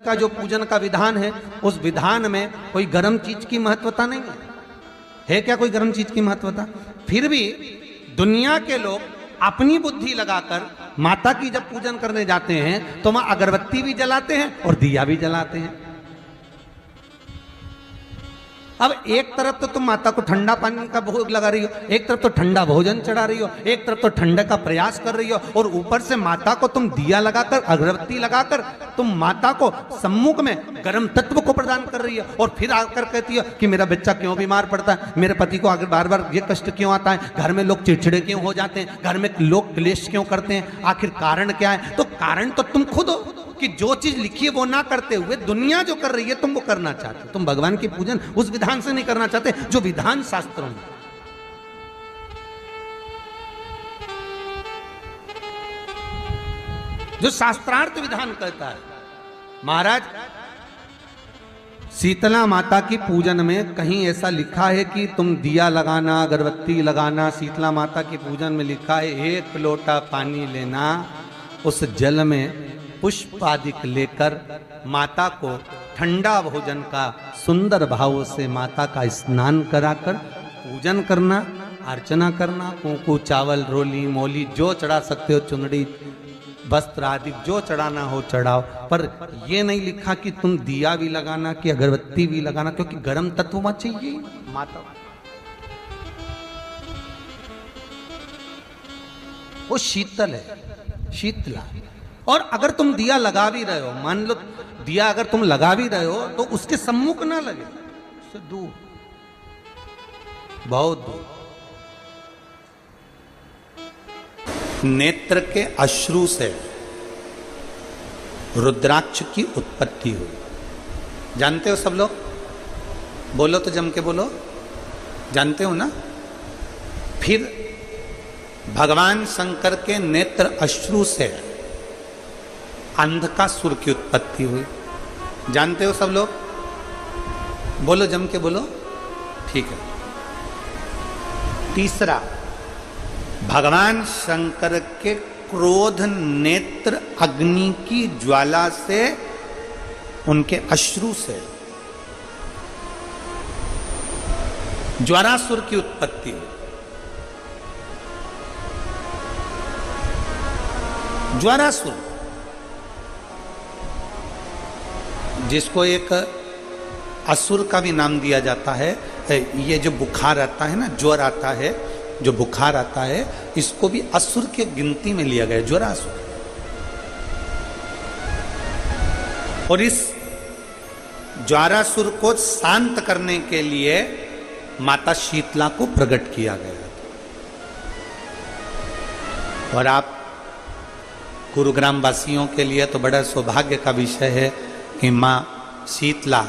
का जो पूजन का विधान है, उस विधान में कोई गर्म चीज की महत्वता नहीं है क्या? कोई गर्म चीज की महत्वता? फिर भी दुनिया के लोग अपनी बुद्धि लगाकर माता की जब पूजन करने जाते हैं तो वहां अगरबत्ती भी जलाते हैं और दिया भी जलाते हैं। अब एक तरफ तो तुम माता को ठंडा पानी का भोग लगा रही हो, एक तरफ तो ठंडा भोजन चढ़ा रही हो, एक तरफ तो ठंडे का प्रयास कर रही हो, और ऊपर से माता को तुम दिया लगाकर, अगरबत्ती लगाकर तुम माता को सम्मुख में गर्म तत्व को प्रदान कर रही हो। और फिर आकर कहती हो कि मेरा बच्चा क्यों बीमार पड़ता है, मेरे पति को आगे बार बार ये कष्ट क्यों आता है, घर में लोग चिड़चिड़े क्यों हो जाते हैं, घर में लोग क्लेश क्यों करते हैं, आखिर कारण क्या है? तो कारण तो तुम खुद हो कि जो चीज लिखी है वो ना करते हुए दुनिया जो कर रही है तुम वो करना चाहते हो। तुम भगवान की पूजन उस विधान से नहीं करना चाहते जो विधान शास्त्रों में। जो शास्त्रार्थ विधान कहता है। महाराज, शीतला माता की पूजन में कहीं ऐसा लिखा है कि तुम दिया लगाना, अगरबत्ती लगाना? शीतला माता की पूजन में लिखा है 1 लोटा पानी लेना, उस जल में पुष्प आदि लेकर माता को ठंडा भोजन का सुंदर भाव से माता का स्नान कराकर पूजन करना, अर्चना करना, कुंकू, चावल, रोली, मोली जो चढ़ा सकते हो, चुनरी, वस्त्र आदि जो चढ़ाना हो चढ़ाओ। पर यह नहीं लिखा कि तुम दिया भी लगाना कि अगरबत्ती भी लगाना, क्योंकि गर्म तत्व मत चाहिए माता। वो शीतल है, शीतला। और अगर तुम दिया लगा भी रहे हो, मान लो दिया अगर तुम लगा भी रहे हो तो उसके सम्मुख ना लगे, उससे दूर, बहुत दूर। नेत्र के अश्रु से रुद्राक्ष की उत्पत्ति हुई, जानते हो सब लोग? बोलो तो जम के बोलो, जानते हो ना? फिर भगवान शंकर के नेत्र अश्रु से अंधकासुर की उत्पत्ति हुई, जानते हो सब लोग? बोलो जम के बोलो, ठीक है। तीसरा, भगवान शंकर के क्रोध नेत्र अग्नि की ज्वाला से, उनके अश्रु से ज्वारासुर की उत्पत्ति हुई। ज्वारासुर जिसको एक असुर का भी नाम दिया जाता है, ये जो बुखार आता है ना, ज्वर आता है, जो बुखार आता है, इसको भी असुर के गिनती में लिया गया, ज्वरासुर। और इस ज्वारासुर को शांत करने के लिए माता शीतला को प्रकट किया गया। और आप गुरुग्राम वासियों के लिए तो बड़ा सौभाग्य का विषय है कि माँ शीतला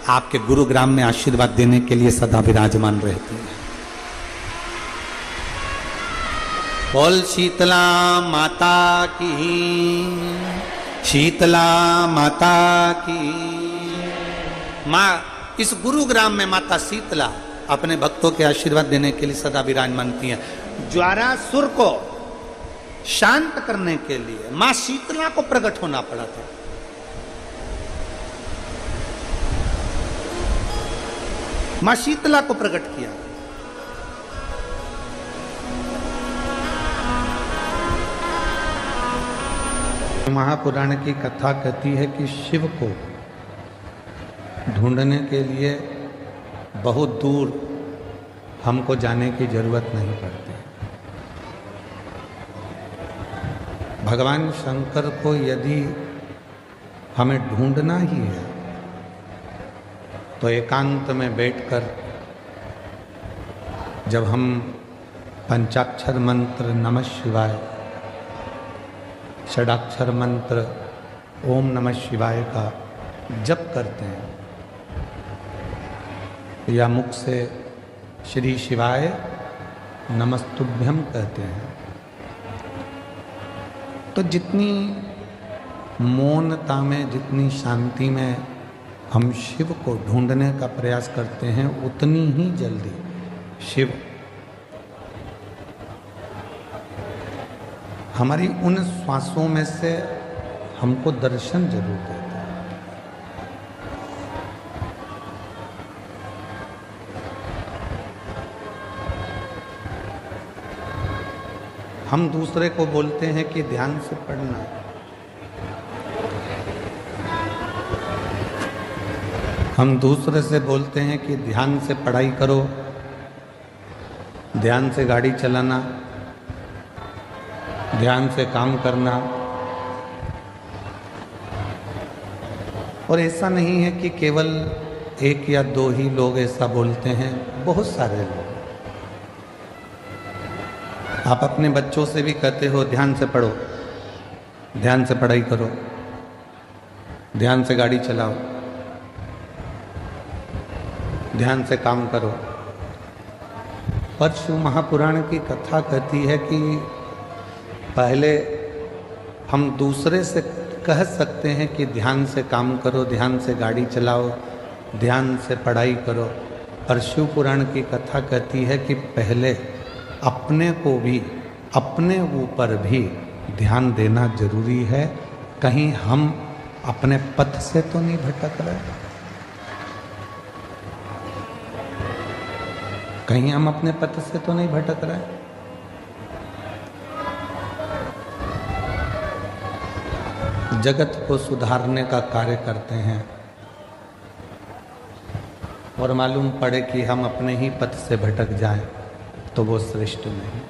आपके गुरुग्राम में आशीर्वाद देने के लिए सदा विराजमान रहती है। बोल शीतला माता की, शीतला माता की। माँ इस गुरुग्राम में माता शीतला अपने भक्तों के आशीर्वाद देने के लिए सदा विराजमान है। ज्वारासुर को शांत करने के लिए माँ शीतला को प्रकट होना पड़ा था। मां शीतला को प्रकट किया। महापुराण की कथा कहती है कि शिव को ढूंढने के लिए बहुत दूर हमको जाने की जरूरत नहीं पड़ती। भगवान शंकर को यदि हमें ढूंढना ही है तो एकांत में बैठकर जब हम पंचाक्षर मंत्र नमः शिवाय, षडाक्षर मंत्र ओम नमः शिवाय का जप करते हैं या मुख से श्री शिवाय नमस्तुभ्यम कहते हैं, तो जितनी मौनता में, जितनी शांति में हम शिव को ढूंढने का प्रयास करते हैं, उतनी ही जल्दी शिव हमारी उन श्वासों में से हमको दर्शन जरूर देता है। हम दूसरे को बोलते हैं कि ध्यान से पढ़ना, हम दूसरे से बोलते हैं कि ध्यान से पढ़ाई करो, ध्यान से गाड़ी चलाना, ध्यान से काम करना। और ऐसा नहीं है कि केवल एक या दो ही लोग ऐसा बोलते हैं, बहुत सारे लोग। आप अपने बच्चों से भी कहते हो ध्यान से पढ़ो, ध्यान से पढ़ाई करो, ध्यान से गाड़ी चलाओ, ध्यान से काम करो। परशु महापुराण की कथा कहती है कि पहले हम दूसरे से कह सकते हैं कि ध्यान से काम करो, ध्यान से गाड़ी चलाओ, ध्यान से पढ़ाई करो। परशु पुराण की कथा कहती है कि पहले अपने को भी, अपने ऊपर भी ध्यान देना जरूरी है। कहीं हम अपने पथ से तो नहीं भटक रहे, कहीं हम अपने पथ से तो नहीं भटक रहे। जगत को सुधारने का कार्य करते हैं और मालूम पड़े कि हम अपने ही पथ से भटक जाएं तो वो श्रेष्ठ नहीं।